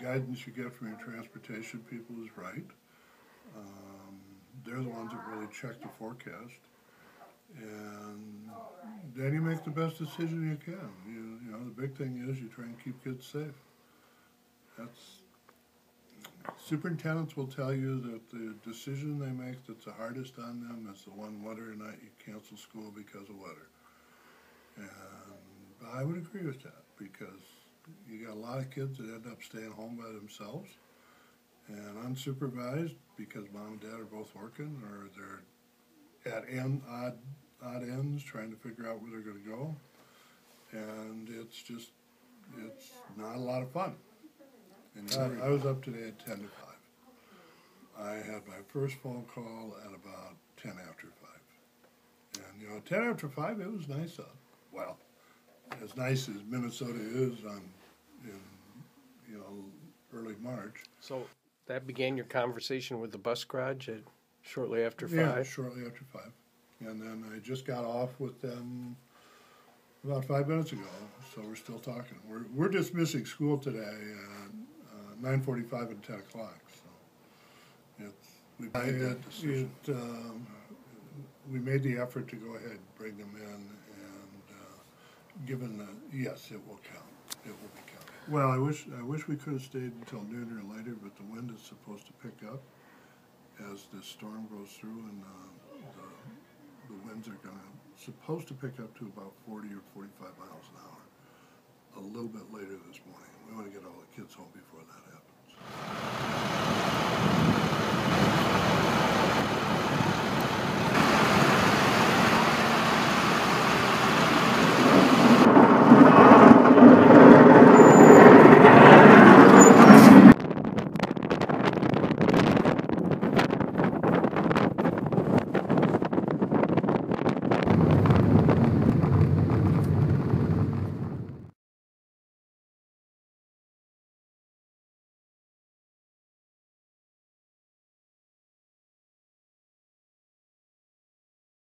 guidance you get from your transportation people is right. They're the ones that really check the forecast. And then you make the best decision you can. You know, the big thing is you try and keep kids safe. Superintendents will tell you that the decision they make that's the hardest on them is the one whether or not you cancel school because of weather. And I would agree with that, because you got a lot of kids that end up staying home by themselves and unsupervised because mom and dad are both working, or they're at odd ends trying to figure out where they're going to go. And it's not a lot of fun. And I was up today at 10 to 5. I had my first phone call at about 10 after 5. And, you know, 10 after 5, it was nice out. Well, as nice as Minnesota is in early March. So that began your conversation with the bus garage shortly after 5? Yeah, shortly after 5. And then I just got off with them about 5 minutes ago, so we're still talking. We're dismissing school today at 9:45 and 10 o'clock. So we made the effort to go ahead and bring them in, and yes, it will count. It will be counted. Well, I wish we could have stayed until noon or later, but the wind is supposed to pick up as this storm goes through, and the winds are supposed to pick up to about 40 or 45 miles an hour a little bit later this morning. We want to get all the kids home before that happens.